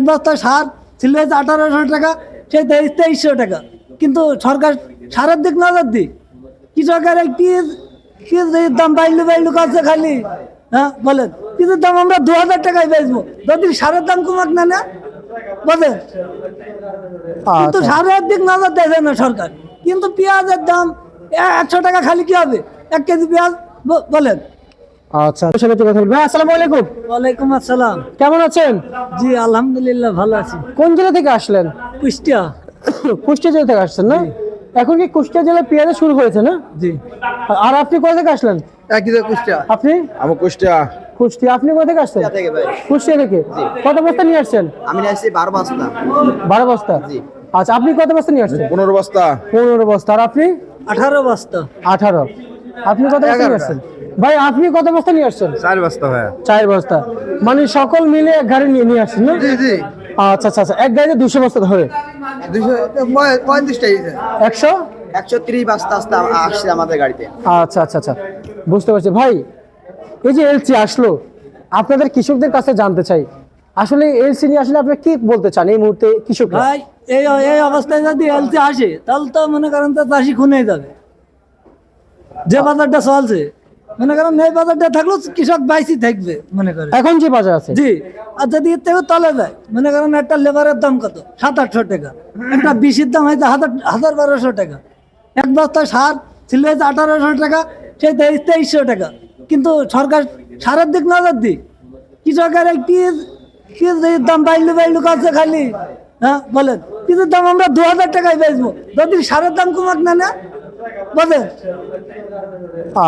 বস্তা সার ছিল 1800 টাকা, সেই 2300 টাকা। কিন্তু সরকার সারের দিক নজর দিক, কৃষকের এই পিঁয়াজ দাম বাইলু কাছে খালি। হ্যাঁ বলেন, পিঁয়াজের দাম আমরা 2000 টাকায় বেচবো যদি সারের দাম কমাক না না বলেন। কিন্তু সারের দিক নজর দেয় না সরকার, কিন্তু পেঁয়াজের দাম 100 টাকা খালি কি হবে 1 কেজি পেঁয়াজ বলেন। আচ্ছা, আসসালামু আলাইকুম। ওয়ালাইকুম আসসালাম। কেমন আছেন? জি আলহামদুলিল্লাহ ভালো আছি। কোন জেলা থেকে আসলেন? কুষ্টিয়া। কুষ্টিয়া জেলা থেকে আসছেন না? এখন কি কুষ্টিয়া জেলায় পেঁয়াজ শুরু হয়েছে না? জি। আর আপনি কোথা থেকে আসলেন? কুষ্টিয়া। আপনি? আমি কুষ্টিয়া। কুষ্টিয়া। আপনি কোথা থেকে আসছেন? কুষ্টিয়া থেকে। কত বস্তা নিয়ে আসছেন? আমি নিয়ে আসছি 12 বস্তা। 12 বস্তা। আচ্ছা, আপনি কত বস্তা নিয়ে আসছেন? 15 বস্তা। 15 বস্তা। আর আপনি? 18 বস্তা। 18। আপনি কত বস্তা নিয়ে আসছেন? ভাই আপনি কত বস্তা নিয়ে আসছেন? 4 বস্তা ভাই। 4 বস্তা। মানে সকল মিলে এক গাড়ি নিয়ে আসছেন না? জি জি। আচ্ছা আচ্ছা আচ্ছা, এক গাড়িতে 200 বস্তা ধরে 235 টাকা। 100? 130 বস্তা আসছে আমাদের গাড়িতে। আচ্ছা আচ্ছা আচ্ছা, বুঝতে পারছি। ভাই এই যে এলসি আসলো, আপনাদের কৃষকদের কাছে জানতে চাই, আসলে এলসি নিয়ে আসলে আপনি কি বলতে চান এই মুহূর্তে কৃষকরা? ভাই এই অবস্থায় যদি এলসি আসে তাহলে তো মনে করেন তো চাষি খুনে যাবে। যে বাজারটা চলছে মনে করেন এই বাজারটা থাকলেও কৃষক বাইসি থাকবে মনে করেন এখন যে বাজার আছে। জি। আর যদি এর থেকে তলে যায় মনে করেন একটা লেবারের দাম কত 700-800 টাকা, একটা বিশির দাম হয়তো 1200 টাকা। এক বস্তা সার ছিল 1800 টাকা, সেই 2300 টাকা। কিন্তু সরকার সারের দিক নজর দিক, কৃষকের এই পিঁয়াজ দাম বাইলু কাছে খালি। হ্যাঁ বলেন, পিঁয়াজের দাম আমরা 2000 টাকায় বেচবো যদি সারের দাম কমাক না না বলেন।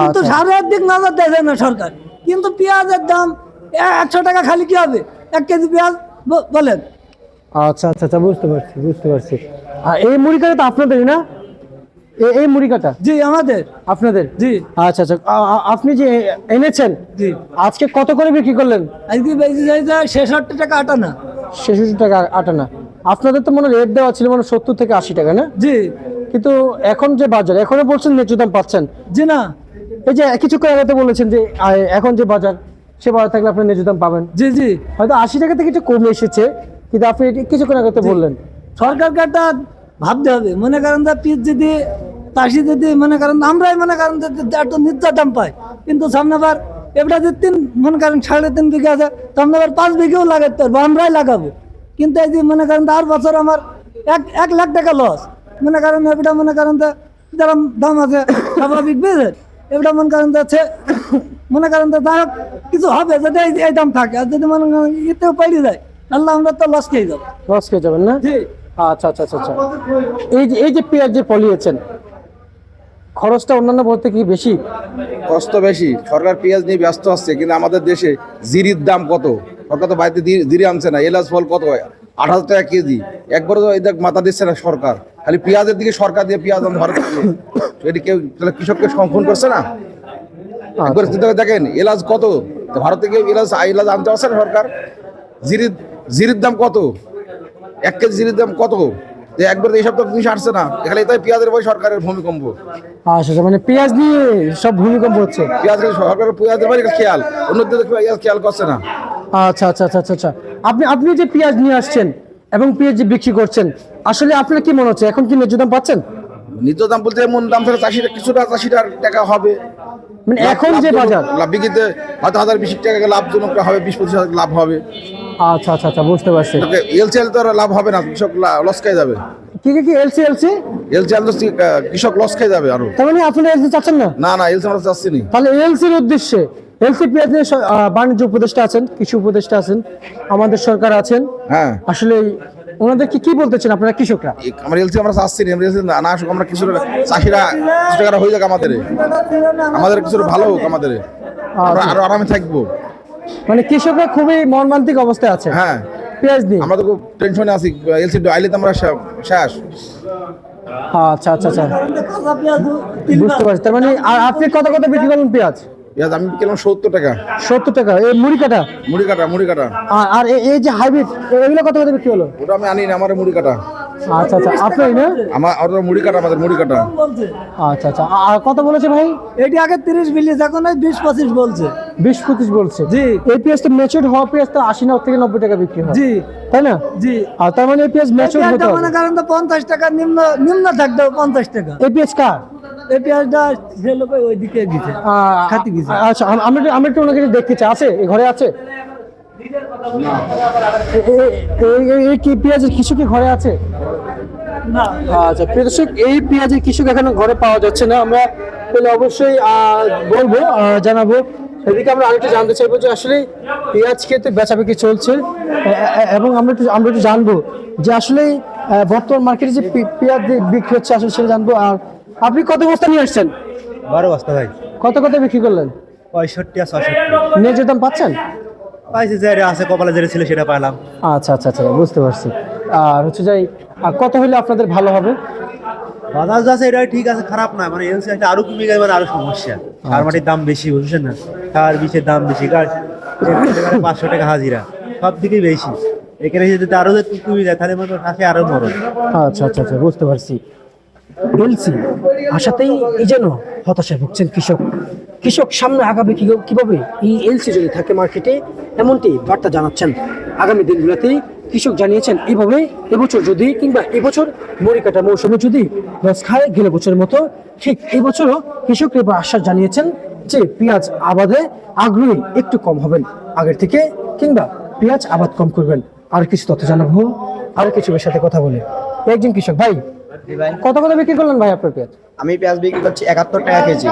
কিন্তু সারের দিক নজর দেয় না সরকার, কিন্তু পেঁয়াজের দাম 100 টাকা খালি কি হবে 1 কেজি পেঁয়াজ বলেন। আচ্ছা আচ্ছা আচ্ছা, বুঝতে পারছি বুঝতে পারছি। আর এই মুড়ি কাটা তো আপনাদেরই না? এই মুড়ি কাটা জি আমাদের। আপনাদের? জি। আচ্ছা আচ্ছা, আপনি যে এনেছেন জি। আজকে কত করে বিক্রি করলেন? আজকে বেশি যাই যায় 66 টাকা আটা না। 66 টাকা আটা না? আপনাদের তো মনে রেট দেওয়া ছিল মানে 70 থেকে 80 টাকা না? জি। কিন্তু এখন যে বাজার, এখনো বলছেন ন্যায্য দাম পাচ্ছেন? জি না। এই যে কিছুক্ষণ আগে তো বলেছেন যে এখন যে বাজার, সে বাজার থাকলে আপনি ন্যায্য দাম পাবেন। জি জি। হয়তো 80 টাকা থেকে একটু কমে এসেছে, কিন্তু আপনি কিছুক্ষণ আগে তো বললেন। সরকারকে একটা ভাবতে হবে, মনে করেন যে পিস যদি চাষি যদি মনে করেন আমরাই মনে করেন যে একটু নির্যাত দাম পাই, কিন্তু সামনে আবার এটা যে মনে করেন 3.5 বিঘা আছে, সামনে আবার 5 বিঘেও লাগাতে পারবো, আমরাই লাগাবো। কিন্তু এই যে মনে করেন 8 বছর আমার 1 লাখ টাকা লস। মনে করেন এটা মনে করেন যে যেরকম দাম আছে স্বাভাবিক বেড়ে এটা মনে করেন যাচ্ছে, মনে করেন যে যাই হোক কিছু হবে যদি এই দাম থাকে। আর যদি মনে করেন এতেও পেরিয়ে যায় তাহলে আমরা তো লস খেয়ে যাবো। লস খেয়ে যাবেন না? জি। আচ্ছা আচ্ছা আচ্ছা আচ্ছা। এই যে পেঁয়াজ যে ফলিয়েছেন, খরচটা অন্যান্য বলতে কি বেশি? কষ্ট বেশি। সরকার পেঁয়াজ নিয়ে ব্যস্ত আছে, কিন্তু আমাদের দেশে জিরির দাম কত? সরকার তো বাড়িতে জিরি আনছে না। এলাচ ফল কত হয়? 8000 টাকা কেজি। একবারও তো এদের মাথা দিচ্ছে না সরকার, খালি পেঁয়াজের দিকে সরকার দিয়ে পেঁয়াজ ভারত। এটি কেউ তাহলে কৃষককে সংরক্ষণ করছে না? একবার চিন্তা করে দেখেন এলাচ কত, ভারত থেকে এলাচ আনতে পারছে না সরকার। জিরির দাম কত? 1 কেজি জিরির দাম কত? একবার এইসব তো জিনিস আসছে না, এখানে তাই পেঁয়াজের বই সরকারের ভূমিকম্প। আচ্ছা, মানে পেঁয়াজ নিয়ে সব ভূমিকম্প হচ্ছে। পেঁয়াজ সরকারের পেঁয়াজের বাড়ি খেয়াল, অন্যদের পেঁয়াজ খেয়াল করছে না। আচ্ছা আচ্ছা আচ্ছা আচ্ছা। আপনি যে পেঁয়াজ নিয়ে আসছেন এবং পেঁয়াজ যে বিক্রি করছেন, আসলে আপনার কি মনে হচ্ছে এখন কি ন্যায্য দাম পাচ্ছেন? নিত্য দাম বলতে এমন দাম থাকে চাষিরা কিছুটা চাষিটার টাকা হবে, মানে এখন যে বাজার লাভ বিক্রিতে হয়তো 1020 টাকা লাভজনক হবে, 20-25 লাভ হবে। আচ্ছা আচ্ছা আচ্ছা, বুঝতে পারছি। এলসিএল তো আর লাভ হবে না, কৃষক লস খেয়ে যাবে। কি এলসিএল তো কৃষক লস খেয়ে যাবে আরো। তার মানে আপনি এলসি চাচ্ছেন না? না এলসি আমরা চাচ্ছি না। তাহলে এলসির উদ্দেশ্যে এলসি পেঁয়াজ নিয়ে বাণিজ্য উপদেষ্টা আছেন, কৃষি উপদেষ্টা আছেন, আমাদের সরকার আছেন। হ্যাঁ, আসলে ওনাদেরকে কি বলতেছেন আপনারা কৃষকরা? আমরা এলসি আমরা চাচ্ছি না, এলসি না আসুক, আমরা কিছু চাষিরা কিছু টাকা হয়ে যাক, আমাদের কিছু ভালো হোক, আমাদের আরো আরামে থাকবো। মানে কৃষকরা খুবই মর্মান্তিক অবস্থায় আছে। হ্যাঁ, পেঁয়াজ নিয়ে আমরা তো খুব টেনশনে আছি, এলসি আইলে তো আমরা শেষ। আচ্ছা আচ্ছা আচ্ছা, বুঝতে পারছি। তার মানে আর আপনি কত বিক্রি করলেন পেঁয়াজ? পেঁয়াজ আমি কিনলাম 70 টাকা। 70 টাকা এই মুড়ি কাটা? মুড়ি কাটা। আর এই যে হাইব্রিড, এগুলো কত বিক্রি হলো? ওটা আমি আনি না, আমার মুড়ি কাটা। আচ্ছা আচ্ছা আপনারই না? ওরা মুড়ি কাটা, আমাদের মুড়ি কাটা। বলছে আচ্ছা আচ্ছা আর কত বলেছে ভাই? এটি আগে 30 বিলি, এখন 20-25 বলছে। 20-25 বলছে। জি। এই পেঁয়াজটা ম্যাচিউরড হওয়া পেঁয়াজ তো 80 থেকে 90 টাকা বিক্রি হয়, জি তাই না? জি। আর তার মানে এই পেঁয়াজ ম্যাচিউরড হতে এটা হবে। মনে করেন তো 50 টাকা নিম্ন নিম্ন থাকবে, 50 টাকা। এই পেঁয়াজ কার? এই পেঁয়াজটা সে লোক ওইদিকে গেছে, খাতি গেছে। আচ্ছা আমি একটু ওনাকে দেখতে চাই, আছে এই ঘরে আছে? এই কি পেঁয়াজের কিছু কি ঘরে আছে? না আচ্ছা প্রিয় দর্শক, এই পেঁয়াজের কিছু এখনো ঘরে পাওয়া যাচ্ছে না। আমরা পেলে অবশ্যই বলবো, জানাবো। এদিকে আমরা আরেকটু জানতে চাইবো যে আসলে পেঁয়াজ খেতে বেচাবেচি চলছে, এবং আমরা একটু জানবো যে আসলে বর্তমান মার্কেটে যে পেঁয়াজ বিক্রি হচ্ছে আসলে সেটা জানবো। আর আপনি কত বস্তা নিয়ে আসছেন? 12 বস্তা ভাই। কত বিক্রি করলেন? 65 আর 66 ন্যায্য দাম পাচ্ছেন? পাইছি, যে আছে কপালে যেটা ছিল সেটা পাইলাম। আচ্ছা আচ্ছা আচ্ছা বুঝতে পারছি। আর হচ্ছে যাই, কত হলে আপনাদের ভালো হবে? বাজার যা আছে এটাই ঠিক আছে, খারাপ না। মানে এলসি একটা আরো কমে গেলে মানে আরো সমস্যা। আর মাটির দাম বেশি, বুঝছেন না? আর বিষের দাম বেশি, 500 টাকা হাজিরা, সব দিকেই বেশি। এখানে যদি আরো যদি কমে যায় তাহলে মনে থাকে আরো মরণ। আচ্ছা আচ্ছা আচ্ছা বুঝতে পারছি। এলসি আশাতেই এই যেন হতাশায় ভুগছেন কৃষক সামনে আগাবে কিভাবে এই এলসি যদি থাকে মার্কেটে, এমনটি বার্তা জানাচ্ছেন। আগামী দিনগুলোতে কৃষক জানিয়েছেন এভাবে এবছর যদি, কিংবা এবছর মরি কাটা মৌসুমে যদি লস খায় গেলে বছরের মতো, ঠিক এবছরও কৃষক এবার আশ্বাস জানিয়েছেন যে পেঁয়াজ আবাদে আগ্রহী একটু কম হবেন আগের থেকে, কিংবা পেঁয়াজ আবাদ কম করবেন। আর কিছু তথ্য জানাবো, আরো কিছু সাথে কথা বলে। একজন কৃষক ভাই, ভাই কত বিক্রি করলেন ভাই আপনার পেঁয়াজ? আমি পেঁয়াজ বিক্রি করছি 71 টাকা কেজি।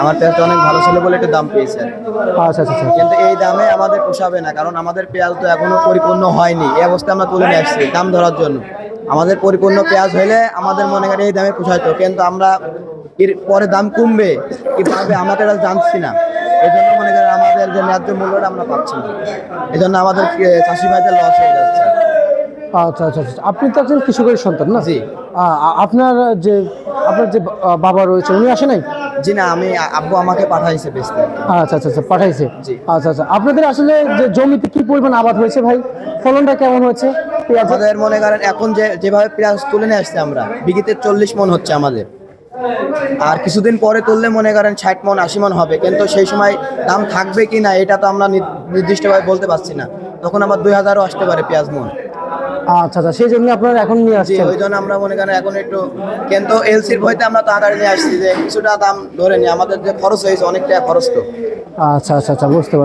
আমার পেঁয়াজটা অনেক ভালো ছিল বলে একটু দাম পেয়েছে, আচ্ছা আচ্ছা আচ্ছা কিন্তু এই দামে আমাদের পোষাবে না, কারণ আমাদের পেঁয়াজ তো এখনো পরিপূর্ণ হয়নি। এই অবস্থায় আমরা তুলে নিয়ে আসছি দাম ধরার জন্য। আমাদের পরিপূর্ণ পেঁয়াজ হলে আমাদের মনে করি এই দামে পোষাইতো, কিন্তু আমরা এর পরে দাম কমবে কিভাবে আমাদের আর জানছি না। এই জন্য মনে করেন আমাদের যে ন্যায্য মূল্যটা আমরা পাচ্ছি না, এই জন্য আমাদের চাষি ভাইদের লস হয়ে যাচ্ছে। আচ্ছা আচ্ছা আচ্ছা আপনি তো একজন কৃষকের সন্তান না? জি। আপনার যে বাবা রয়েছে উনি আসে নাই? জি না, আমি আব্বু আমাকে পাঠাইছে বেচতে। আচ্ছা আচ্ছা আচ্ছা পাঠাইছে। জি। আচ্ছা আচ্ছা আপনাদের আসলে যে জমিতে কি পরিমাণ আবাদ হয়েছে ভাই, ফলনটা কেমন হয়েছে পেঁয়াজ? আমাদের মনে করেন এখন যেভাবে পেঁয়াজ তুলে নিয়ে আসছে আমরা, বিঘিতে 40 মণ হচ্ছে আমাদের। আর কিছুদিন পরে তুললে মনে করেন 60 মণ 80 মণ হবে, কিন্তু সেই সময় দাম থাকবে কি না এটা তো আমরা নির্দিষ্টভাবে বলতে পারছি না। তখন আবার 2000ও আসতে পারে পেঁয়াজ মণ। আচ্ছা আচ্ছা সেই জন্য আপনারা এখন নিয়ে জি, আসছেন। ওই জন্য আমরা মনে করেন এখন একটু, কিন্তু এলসির ভয়তে আমরা তাড়াতাড়ি নিয়ে আসছি যে কিছুটা দাম ধরে নিই, আমাদের যে খরচ হয়েছে অনেক টাকা খরচ তো। আচ্ছা আচ্ছা আচ্ছা বুঝতে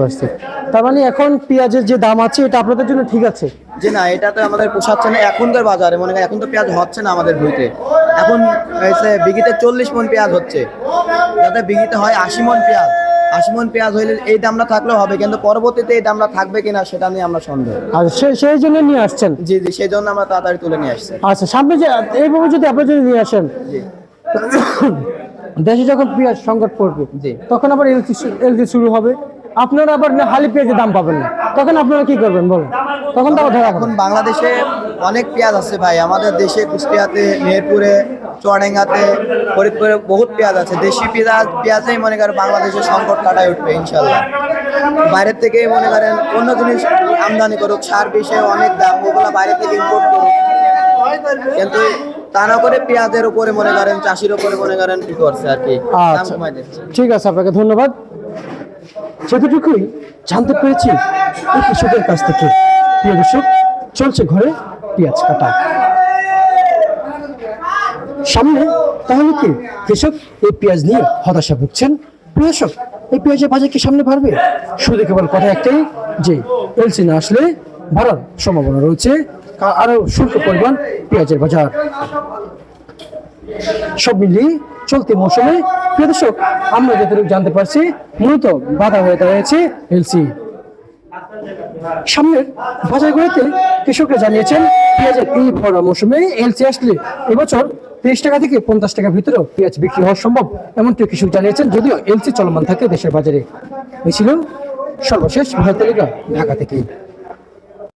পারছি। তার মানে এখন পেঁয়াজের যে দাম আছে এটা আপনাদের জন্য ঠিক আছে? যে না, এটা তো আমাদের পোষাচ্ছে না এখনকার বাজারে। মনে করেন এখন তো পেঁয়াজ হচ্ছে না আমাদের ভুঁইতে। এখন হয়েছে বিঘিতে 40 মণ পেঁয়াজ হচ্ছে, যাতে বিঘিতে হয় 80 মণ পেঁয়াজ। 80 মণ পেঁয়াজ হইলে এই দামটা থাকলেও হবে, কিন্তু পরবর্তীতে এই দামটা থাকবে কিনা সেটা নিয়ে আমরা সন্দেহ। আর সেই জন্য নিয়ে আসছেন? জি জি, সেই জন্য আমরা তাড়াতাড়ি তুলে নিয়ে আসছি। আচ্ছা সামনে যে এইভাবে যদি আপনি যদি নিয়ে আসেন, জি দেশে যখন পেঁয়াজ সংকট পড়বে, জি। তখন আবার এলসি শুরু হবে, আপনারা আবার হালি পেঁয়াজের দাম পাবেন না, তখন আপনারা কি করবেন বলুন? তখন তো আবার ধরা এখন বাংলাদেশে অনেক পেঁয়াজ আছে ভাই, আমাদের দেশে কুষ্টিয়াতে, মেহেরপুরে, চুয়াডাঙ্গাতে, ফরিদপুরে বহুত পেঁয়াজ আছে। দেশি পেঁয়াজেই মনে করেন বাংলাদেশের সংকট কাটায় উঠবে ইনশাল্লাহ। বাইরের থেকে মনে করেন অন্য জিনিস আমদানি করুক, সার বিষে অনেক দাম, ওগুলো বাইরে থেকে ইম্পোর্ট করুক, কিন্তু তা না করে পেঁয়াজের উপরে মনে করেন চাষির উপরে মনে করেন কি করছে আর কি, দাম আচ্ছা কমাই দিচ্ছে। ঠিক আছে, আপনাকে ধন্যবাদ। যতটুকুই জানতে পেরেছি এই কৃষকের কাছ থেকে, প্রিয় দর্শক, চলছে ঘরে পেঁয়াজ কাটা। সামনে তাহলে কি কৃষক এই পেঁয়াজ নিয়ে হতাশা ভুগছেন? প্রিয় দর্শক, এই পেঁয়াজের বাজার কি সামনে বাড়বে? শুধু কেবল কথা একটাই যে এলসি না আসলে বাড়ার সম্ভাবনা রয়েছে, আরো শুল্ক পরিমাণ পেঁয়াজের বাজার। সব মিলিয়ে চলতি মৌসুমে প্রিয় দর্শক আমরা যতটুকু জানতে পারছি মূলত বাধা হয়ে দাঁড়িয়েছে এলসি। সামনের বাজারগুলোতে কৃষকরা জানিয়েছেন পেঁয়াজের এই ভরা মৌসুমে এলসি আসলে এবছর 30 টাকা থেকে 50 টাকার ভিতরেও পেঁয়াজ বিক্রি হওয়া সম্ভব, এমনটি কৃষক জানিয়েছেন, যদিও এলসি চলমান থাকে দেশের বাজারে। এই ছিল সর্বশেষ ভারত তালিকা ঢাকা থেকে।